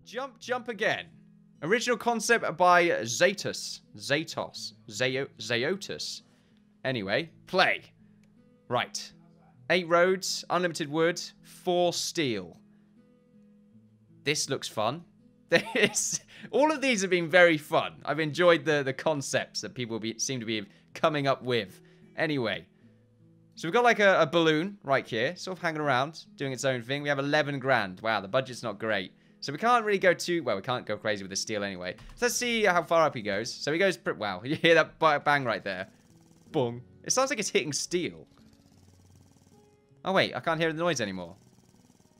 Jump, jump again. Original concept by Zaotus. Anyway, play. Right. 8 roads, unlimited wood, 4 steel. This looks fun. All of these have been very fun. I've enjoyed the concepts that people seem to be coming up with. Anyway. So we've got like a balloon right here, sort of hanging around, doing its own thing. We have 11 grand. Wow, the budget's not great. So we can't really go too... Well, we can't go crazy with the steel anyway. So let's see how far up he goes. So he goes... Wow, you hear that bang right there? Boom. It sounds like it's hitting steel. Oh, wait. I can't hear the noise anymore.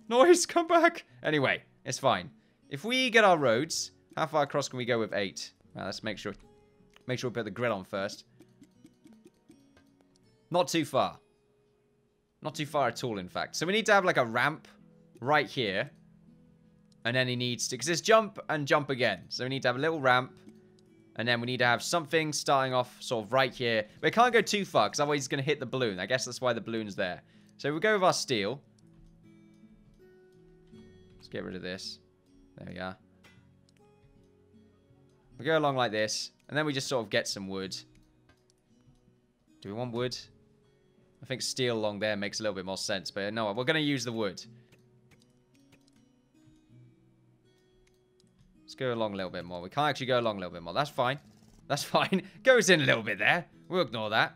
Noise, come back. Anyway, it's fine. If we get our roads, how far across can we go with 8? Well, let's make sure we put the grid on first. Not too far. Not too far at all, in fact. So we need to have like a ramp right here. And then he needs to... Because it's jump and jump again. So we need to have a little ramp. And then we need to have something starting off sort of right here. But it can't go too far because otherwise he's going to hit the balloon. I guess that's why the balloon's there. So we'll go with our steel. Let's get rid of this. There we are. We go along like this. And then we just sort of get some wood. Do we want wood? I think steel along there makes a little bit more sense. But no, we're going to use the wood. Let's go along a little bit more. We can't actually go along a little bit more. That's fine. That's fine. Goes in a little bit there. We'll ignore that.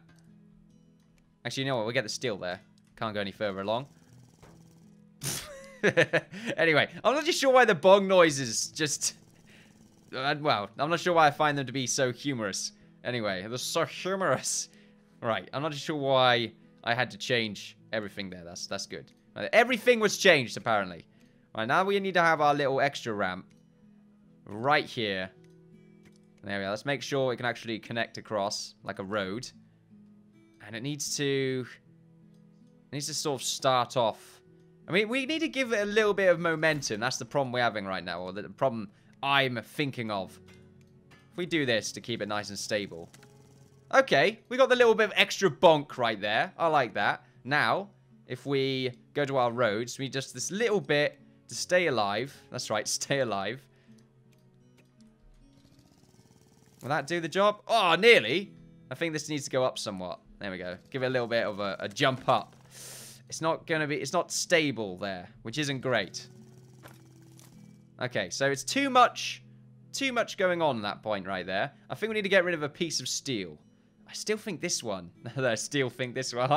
Actually, you know what? We'll get the steel there. Can't go any further along. Anyway, I'm not just sure why the bong noises just... well, I'm not sure why I find them to be so humorous. Anyway, they're so humorous. Right, I'm not sure why I had to change everything there. That's good. Right, everything was changed, apparently. Right, now we need to have our little extra ramp. Right here. There we are. Let's make sure it can actually connect across like a road. And it needs to sort of start off. I mean, we need to give it a little bit of momentum. That's the problem we're having right now, or the problem I'm thinking of. If we do this to keep it nice and stable. Okay, we got the little bit of extra bonk right there. I like that. Now, if we go to our roads, we just this little bit to stay alive. That's right, stay alive. Will that do the job? Oh, nearly. I think this needs to go up somewhat. There we go. Give it a little bit of a jump up. It's not stable there, which isn't great. Okay, so it's too much going on at that point right there. I think we need to get rid of a piece of steel. I still think this one. I still think this one.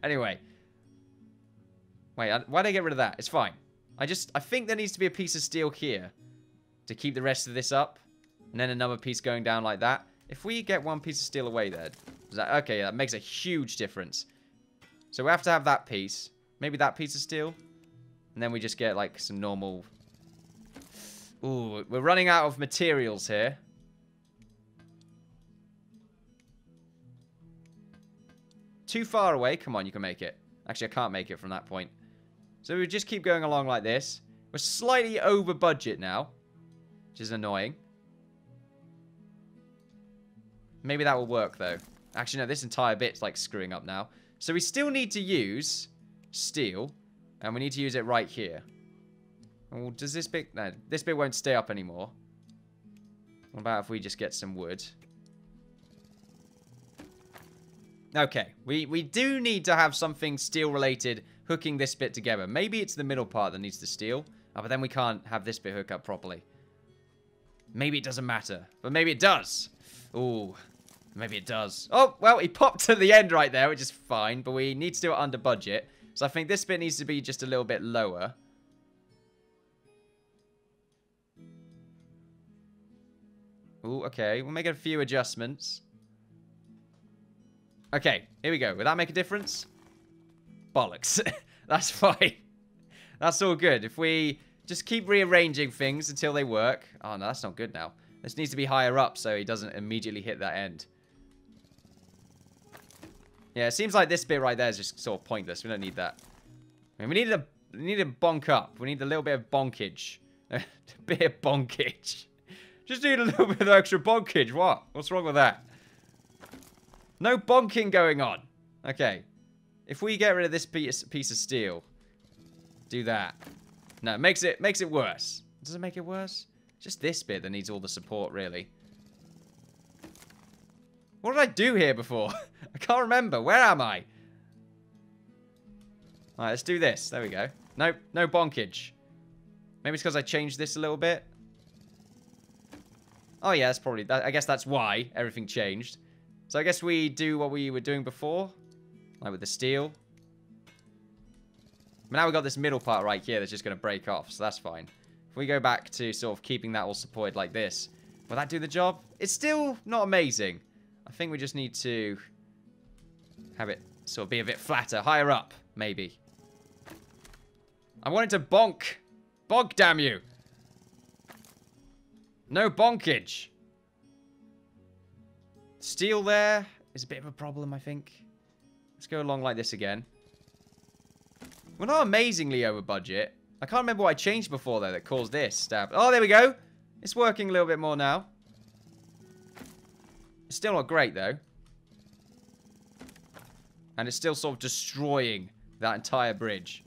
Anyway. Wait, why did I get rid of that? It's fine. I think there needs to be a piece of steel here to keep the rest of this up. And then another piece going down like that. If we get one piece of steel away there. Okay, that makes a huge difference. So we have to have that piece. Maybe that piece of steel. And then we just get like some normal... Ooh, we're running out of materials here. Too far away. Come on, you can make it. Actually, I can't make it from that point. So we just keep going along like this. We're slightly over budget now. Which is annoying. Maybe that will work, though. Actually, no, this entire bit's, like, screwing up now. So we still need to use steel. And we need to use it right here. Well, does this bit... No, this bit won't stay up anymore. What about if we just get some wood? Okay. We do need to have something steel-related hooking this bit together. Maybe it's the middle part that needs the steel. Oh, but then we can't have this bit hook up properly. Maybe it doesn't matter. But maybe it does. Ooh, maybe it does. Oh, well, he popped to the end right there, which is fine. But we need to do it under budget. So I think this bit needs to be just a little bit lower. Ooh, okay. We'll make a few adjustments. Okay, here we go. Will that make a difference? Bollocks. That's fine. That's all good. If we just keep rearranging things until they work. Oh, no, that's not good now. This needs to be higher up so he doesn't immediately hit that end. Yeah, it seems like this bit right there is just sort of pointless. We don't need that. I mean, we need to bonk up. We need a little bit of bonkage. A bit of bonkage. Just need a little bit of extra bonkage. What? What's wrong with that? No bonking going on. Okay. If we get rid of this piece of steel. Do that. No, it makes it worse. Does it make it worse? Just this bit that needs all the support, really. What did I do here before? I can't remember. Where am I? Alright, let's do this. There we go. Nope, no bonkage. Maybe it's because I changed this a little bit. Oh yeah, that's probably... I guess that's why everything changed. So I guess we do what we were doing before. Like with the steel. But now we've got this middle part right here that's just going to break off. So that's fine. If we go back to sort of keeping that all supported like this. Will that do the job? It's still not amazing. I think we just need to have it sort of be a bit flatter. Higher up, maybe. I wanted to bonk. Bonk, damn you. No bonkage. Steel there is a bit of a problem, I think. Let's go along like this again. We're not amazingly over budget. I can't remember what I changed before, though, that caused this stab. Oh, there we go. It's working a little bit more now. It's still not great, though. And it's still sort of destroying that entire bridge.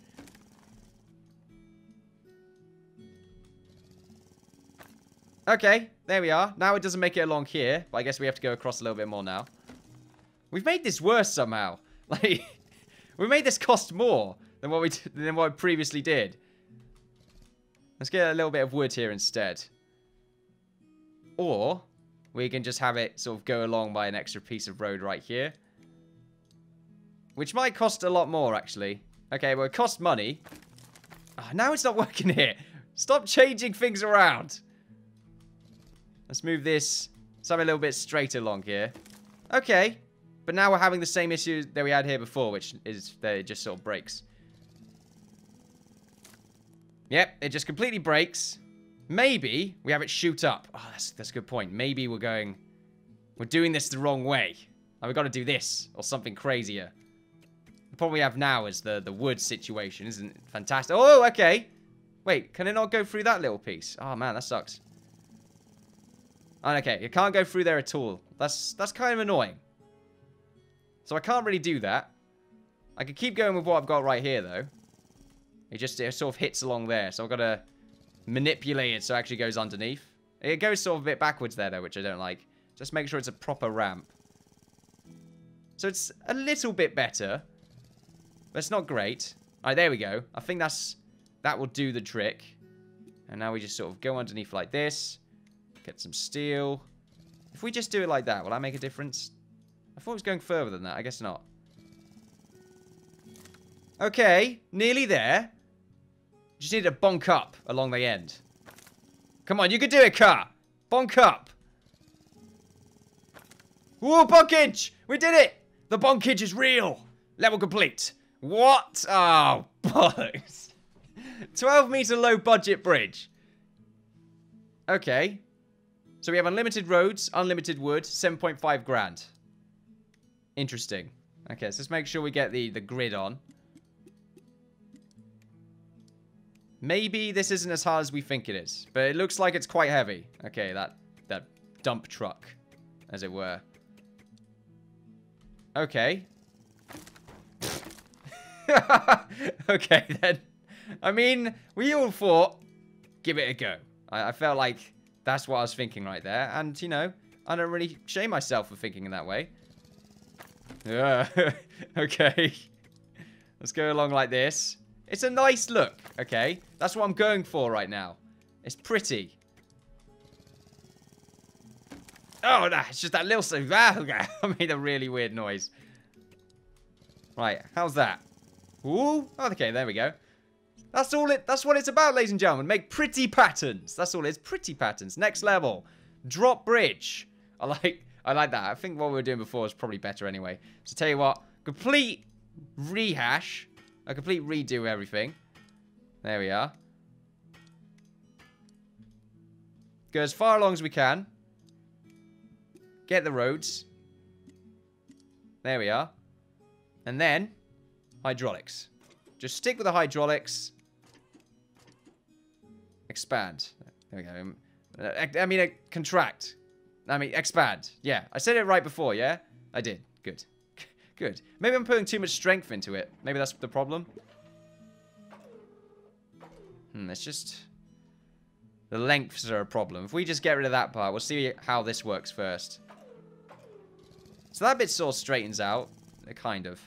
Okay, there we are. Now it doesn't make it along here, but I guess we have to go across a little bit more now. We've made this worse somehow. Like, we made this cost more than what we previously did. Let's get a little bit of wood here instead. Or we can just have it sort of go along by an extra piece of road right here. Which might cost a lot more, actually. Okay, well, it costs money. Oh, now it's not working here. Stop changing things around. Let's move this. Let's have a little bit straighter along here. Okay. But now we're having the same issue that we had here before, which is that it just sort of breaks. Yep, it just completely breaks. Maybe we have it shoot up. Oh, that's a good point. Maybe we're doing this the wrong way. Like, we've got to do this or something crazier. The problem we have now is the wood situation. Isn't it fantastic? Oh, okay. Wait, can it not go through that little piece? Oh, man, that sucks. Oh, okay, it can't go through there at all. That's kind of annoying. So I can't really do that. I could keep going with what I've got right here, though. It sort of hits along there. So I've got to manipulate it so it actually goes underneath. It goes sort of a bit backwards there, though, which I don't like. Just make sure it's a proper ramp. So it's a little bit better. But it's not great. Alright, there we go. I think that will do the trick. And now we just sort of go underneath like this. Get some steel. If we just do it like that, will that make a difference? I thought it was going further than that. I guess not. Okay, nearly there. Just need to bonk up along the end. Come on, you can do it, car. Bonk up. Whoa, bonkage! We did it! The bonkage is real. Level complete. What? Oh, bollocks. 12-meter low budget bridge. Okay. So we have unlimited roads, unlimited wood, 7.5 grand. Interesting. Okay, so let's make sure we get the grid on. Maybe this isn't as hard as we think it is. But it looks like it's quite heavy. Okay, that dump truck, as it were. Okay. Okay, then. I mean, we all thought, give it a go. I felt like that's what I was thinking right there. And, you know, I don't really shame myself for thinking in that way. Okay. Let's go along like this. It's a nice look, okay? That's what I'm going for right now. It's pretty. Oh, no, it's just that little... I made a really weird noise. Right, how's that? Ooh, okay, there we go. That's what it's about, ladies and gentlemen. Make pretty patterns. That's all it is. Pretty patterns. Next level. Drop bridge. I like that. I think what we were doing before was probably better anyway. So tell you what. Complete rehash. A complete redo of everything. There we are. Go as far along as we can. Get the roads. There we are. And then, hydraulics. Just stick with the hydraulics. Expand. There we go. I mean, contract. I mean, expand. Yeah, I said it right before, yeah? I did. Good. Good. Maybe I'm putting too much strength into it. Maybe that's the problem. Let's just... The lengths are a problem. If we just get rid of that part, we'll see how this works first. So that bit sort of straightens out. Kind of.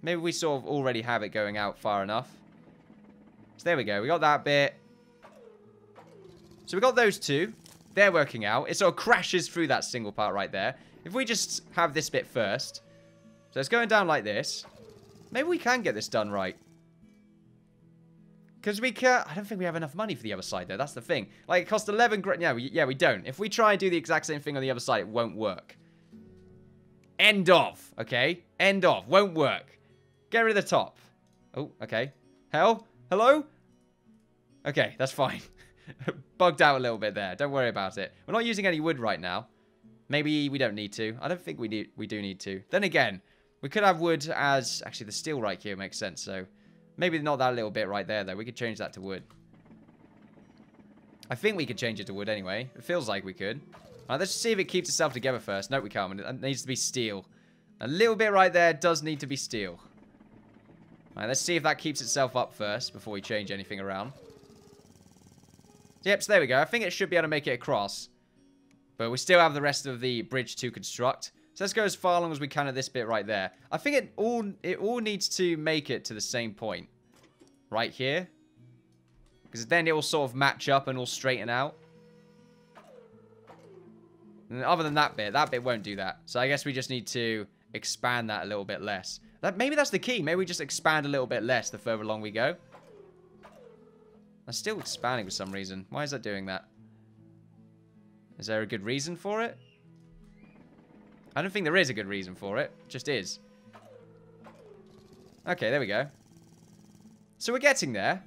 Maybe we sort of already have it going out far enough. So there we go. We got that bit. So we got those two. They're working out. It sort of crashes through that single part right there. If we just have this bit first. So it's going down like this. Maybe we can get this done right. Because we can't... I don't think we have enough money for the other side, though. That's the thing. Like, it costs 11 grand... Yeah, we don't. If we try and do the exact same thing on the other side, it won't work. End of. Okay? End of. Won't work. Get rid of the top. Oh, okay. Hell? Hello? Okay, that's fine. Bugged out a little bit there. Don't worry about it. We're not using any wood right now. Maybe we don't need to. I don't think we do need to. Then again, we could have wood as... Actually, the steel right here makes sense, so... Maybe not that little bit right there, though. We could change that to wood. I think we could change it to wood anyway. It feels like we could. All right, let's see if it keeps itself together first. No, we can't. It needs to be steel. A little bit right there does need to be steel. All right, let's see if that keeps itself up first before we change anything around. Yep, so there we go. I think it should be able to make it across. But we still have the rest of the bridge to construct. So let's go as far along as we can at this bit right there. I think it all needs to make it to the same point. Right here. Because then it will sort of match up and all straighten out. And other than that bit won't do that. So I guess we just need to expand that a little bit less. Maybe that's the key. Maybe we just expand a little bit less the further along we go. I'm still expanding for some reason. Why is that doing that? Is there a good reason for it? I don't think there is a good reason for it. It just is. Okay, there we go. So we're getting there.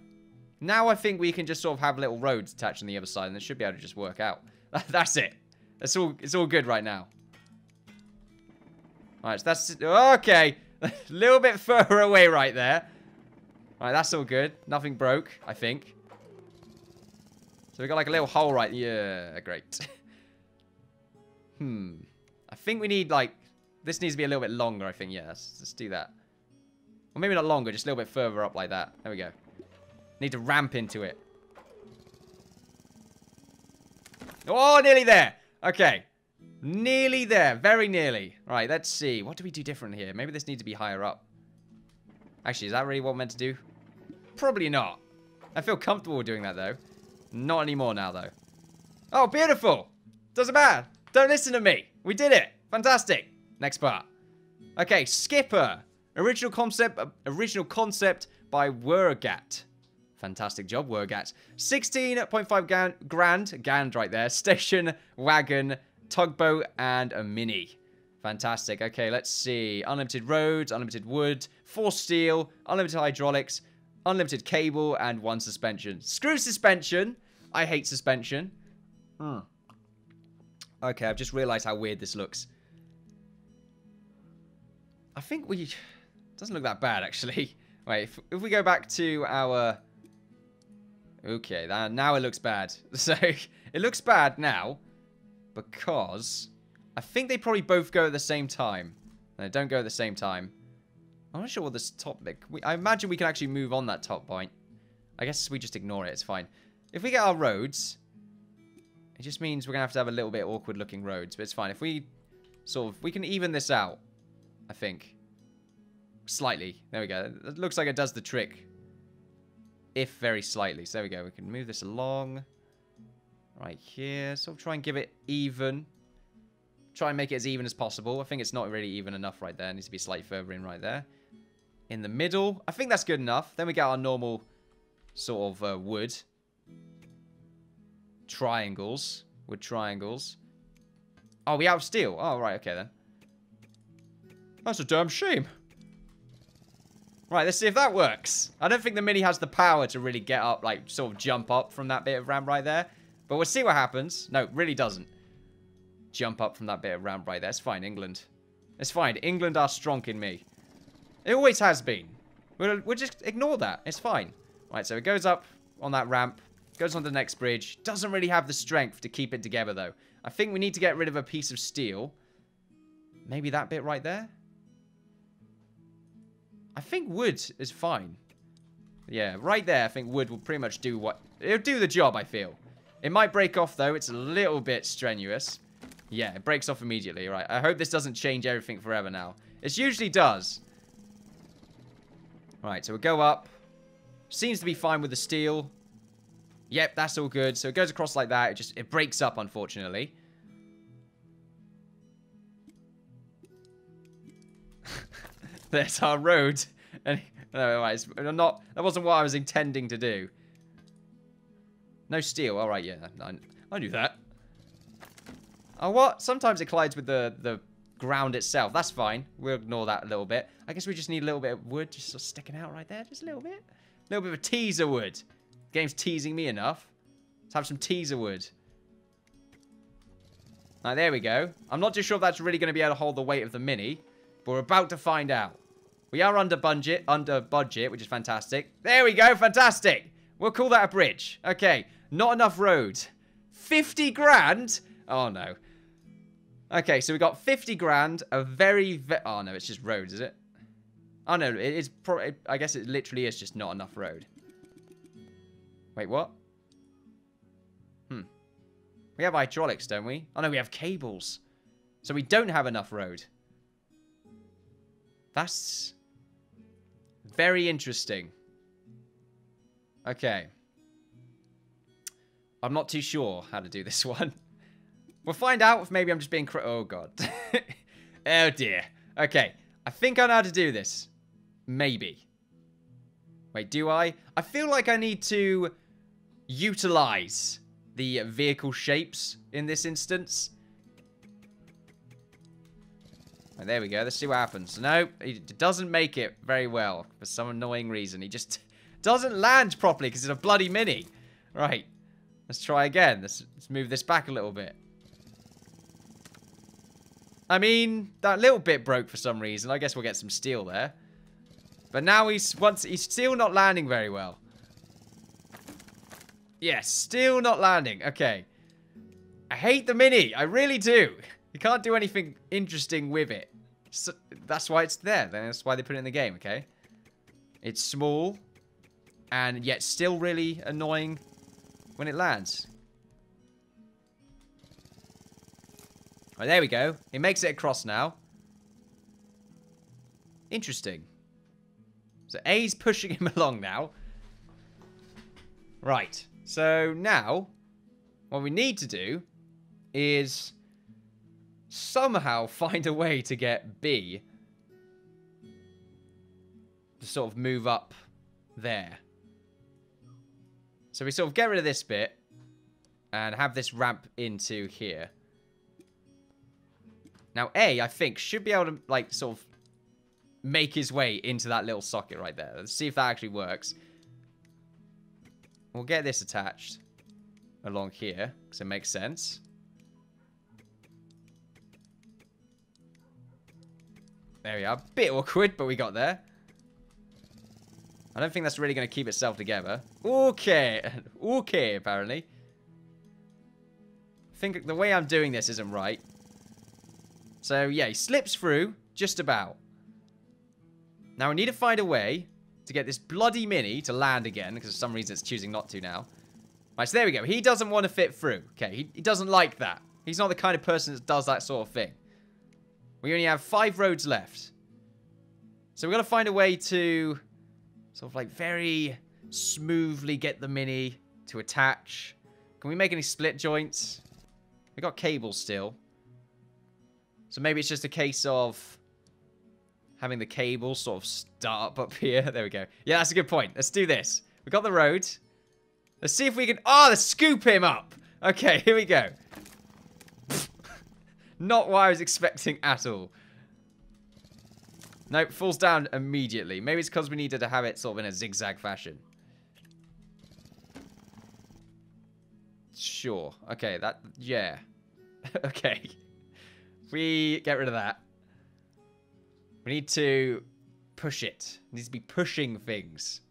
Now I think we can just sort of have little roads attached on the other side, and it should be able to just work out. That's it. It's all good right now. Alright, so that's... Okay. A little bit further away right there. Alright, that's all good. Nothing broke, I think. So we got like a little hole right... Yeah, great. I think we need, like... This needs to be a little bit longer, I think. Yeah, let's do that. Or maybe not longer, just a little bit further up like that. There we go. Need to ramp into it. Oh, nearly there. Okay. Nearly there. Very nearly. Right, let's see. What do we do different here? Maybe this needs to be higher up. Actually, is that really what I'm meant to do? Probably not. I feel comfortable doing that, though. Not anymore now, though. Oh, beautiful. Doesn't matter. Don't listen to me. We did it. Fantastic. Next part. Okay, Skipper. Original concept by Wurgat. Fantastic job, Wurgat. 16.5 grand right there. Station, wagon, tugboat, and a mini. Fantastic. Okay, let's see. Unlimited roads, unlimited wood, 4 steel, unlimited hydraulics, unlimited cable, and 1 suspension. Screw suspension. I hate suspension. Okay, I've just realized how weird this looks. I think we... Doesn't look that bad, actually. Wait, if we go back to our... Okay, now it looks bad. So, it looks bad now. Because... I think they probably both go at the same time. No, they don't go at the same time. I'm not sure what this top bit... I imagine we can actually move on that top point. I guess we just ignore it. It's fine. If we get our roads... It just means we're going to have a little bit awkward looking roads. But it's fine. If we sort of... We can even this out. I think. Slightly. There we go. It looks like it does the trick. If very slightly. So there we go. We can move this along. Right here. Sort of try and give it even. Try and make it as even as possible. I think it's not really even enough right there. It needs to be slightly further in right there. In the middle. I think that's good enough. Then we get our normal sort of wood. Triangles. Wood triangles. Oh, we have steel. Oh, right. Okay, then. That's a damn shame. Right, let's see if that works. I don't think the Mini has the power to really get up, like, sort of jump up from that bit of ramp right there. But we'll see what happens. No, it really doesn't. Jump up from that bit of ramp right there. It's fine, England. It's fine. England are strong in me. It always has been. We'll just ignore that. It's fine. Right, so it goes up on that ramp. Goes on to the next bridge. Doesn't really have the strength to keep it together, though. I think we need to get rid of a piece of steel. Maybe that bit right there? I think wood is fine. Yeah, right there, I think wood will pretty much do what... It'll do the job, I feel. It might break off, though. It's a little bit strenuous. Yeah, it breaks off immediately. Right, I hope this doesn't change everything forever now. It usually does. Right, so we'll go up. Seems to be fine with the steel. Yep, that's all good. So it goes across like that. It breaks up, unfortunately. There's our road. And no, right, that wasn't what I was intending to do. No steel. All right, yeah, I knew that. Oh, what? Sometimes it collides with the ground itself. That's fine. We'll ignore that a little bit. I guess we just need a little bit of wood just sort of sticking out right there. Just a little bit. A little bit of a teaser wood. The game's teasing me enough. Let's have some teaser wood. Right, there we go. I'm not too sure if that's really going to be able to hold the weight of the Mini, but we're about to find out. We are under budget, which is fantastic. There we go, fantastic. We'll call that a bridge. Okay, not enough road. 50 grand? Oh, no. Okay, so we got 50 grand, oh, no, it's just roads, is it? Oh, no, it's probably, I guess it literally is just not enough road. Wait, what? We have hydraulics, don't we? Oh, no, we have cables. So we don't have enough road. That's very interesting. Okay. I'm not too sure how to do this one. We'll find out if maybe I'm just being... Oh, God. Oh, dear. Okay. I think I know how to do this. Maybe. Wait, do I? I feel like I need to utilize the vehicle shapes in this instance. Right, there we go. Let's see what happens. No, he doesn't make it very well for some annoying reason. He just doesn't land properly because it's a bloody Mini. Right. Let's try again. Let's move this back a little bit. I mean, that little bit broke for some reason. I guess we'll get some steel there. But now he's still not landing very well. Yes, still not landing. Okay. I hate the Mini. I really do. You can't do anything interesting with it. So, that's why it's there. That's why they put it in the game, okay? It's small. And yet still really annoying when it lands. Right, there we go. It makes it across now. Interesting. So A's pushing him along now. Right. So now, what we need to do is somehow find a way to get B to sort of move up there. So we sort of get rid of this bit and have this ramp into here. Now A, I think, should be able to, like, sort of make his way into that little socket right there. Let's see if that actually works. We'll get this attached along here, because it makes sense. There we are. Bit awkward, but we got there. I don't think that's really going to keep itself together. Okay. Okay, apparently. I think the way I'm doing this isn't right. So, yeah, he slips through, just about. Now, we need to find a way to get this bloody Mini to land again, because for some reason it's choosing not to now. Right, so there we go. He doesn't want to fit through. Okay, he doesn't like that. He's not the kind of person that does that sort of thing. We only have 5 roads left. So we've got to find a way to sort of like very smoothly get the Mini to attach. Can we make any split joints? We got cables still. So maybe it's just a case of having the cable sort of start up here. There we go. Yeah, that's a good point. Let's do this. We got the road. Let's see if we can... Oh, let's scoop him up. Okay, here we go. Not what I was expecting at all. Nope, falls down immediately. Maybe it's because we needed to have it sort of in a zigzag fashion. Sure. Okay, that... Yeah. Okay. We get rid of that. We need to push it. It needs to be pushing things.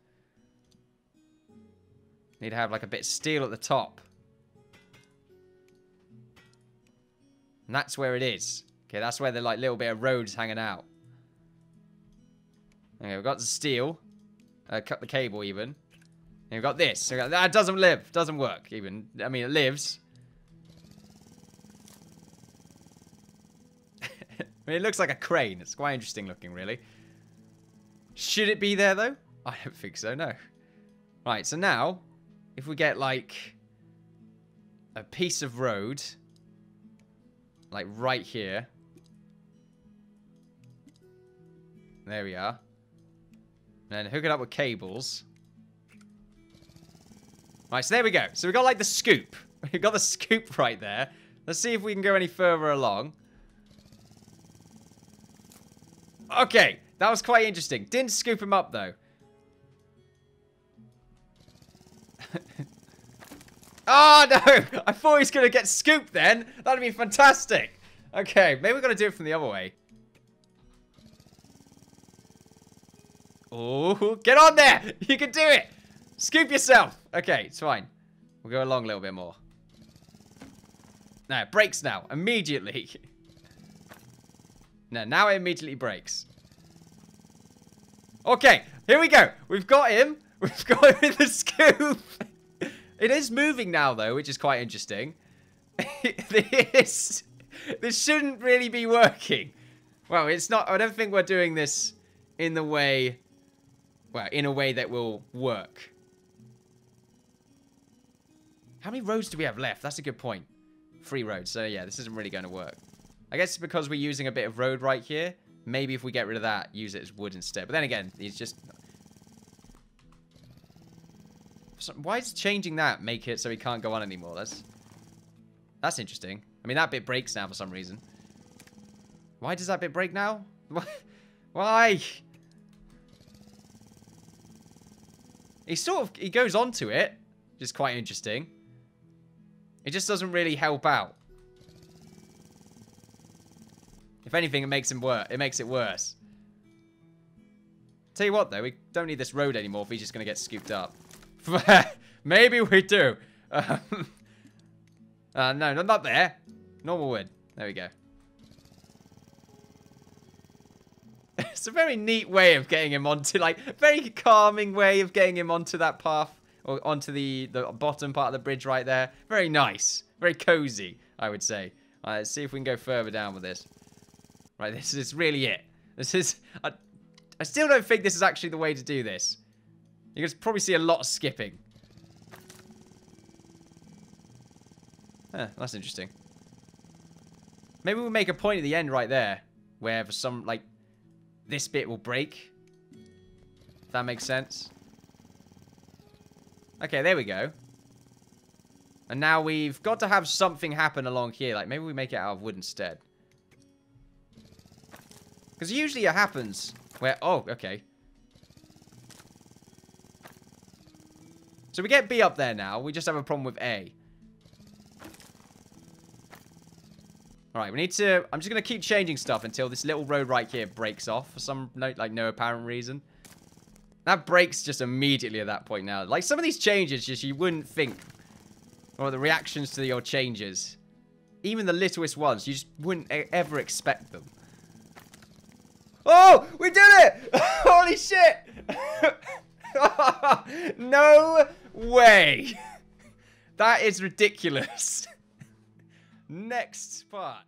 Need to have like a bit of steel at the top. And that's where it is. Okay, that's where the like little bit of road's hanging out. Okay, we've got the steel. Cut the cable even. And we've got this. That doesn't live. Doesn't work, even. I mean, it lives. I mean, it looks like a crane. It's quite interesting looking, really. Should it be there, though? I don't think so, no. Right, so now, if we get, like, a piece of road, like, right here. There we are. And then hook it up with cables. Right, so there we go. So we got, like, the scoop. We've got the scoop right there. Let's see if we can go any further along. Okay, that was quite interesting. Didn't scoop him up, though. Oh, no! I thought he was going to get scooped then. That'd be fantastic. Okay, maybe we're going to do it from the other way. Oh, get on there! You can do it! Scoop yourself! Okay, it's fine. We'll go along a little bit more. No, it breaks now. Immediately. No, now it immediately breaks. Okay, here we go. We've got him. We've got him in the scoop. It is moving now, though, which is quite interesting. This shouldn't really be working. Well, it's not. I don't think we're doing this in the way... Well, in a way that will work. How many roads do we have left? That's a good point. 3 roads. So, yeah, this isn't really going to work. I guess it's because we're using a bit of road right here. Maybe if we get rid of that, use it as wood instead. But then again, it's just... Why is changing that make it so he can't go on anymore? That's interesting. I mean, that bit breaks now for some reason. Why does that bit break now? Why? He goes onto it, which is quite interesting. It just doesn't really help out. If anything, it makes him worse. It makes it worse. Tell you what, though, we don't need this road anymore if he's just going to get scooped up. Maybe we do. No, not there. Normal wood. There we go. It's a very neat way of getting him onto, like, very calming way of getting him onto that path. Or onto the bottom part of the bridge right there. Very nice. Very cozy, I would say. Alright, let's see if we can go further down with this. Right, this is really it. This is... I still don't think this is actually the way to do this. You can probably see a lot of skipping. Huh, that's interesting. Maybe we'll make a point at the end right there. Where for some, like... This bit will break. If that makes sense. Okay, there we go. And now we've got to have something happen along here. Like, maybe we make it out of wood instead. Because usually it happens where... Oh, okay. So we get B up there now. We just have a problem with A. Alright, we need to... I'm just going to keep changing stuff until this little road right here breaks off for some, no apparent reason. That breaks just immediately at that point now. Like, some of these changes, just you wouldn't think. Or the reactions to your changes. Even the littlest ones, you just wouldn't ever expect them. Oh! We did it! Holy shit! No way! That is ridiculous. Next part.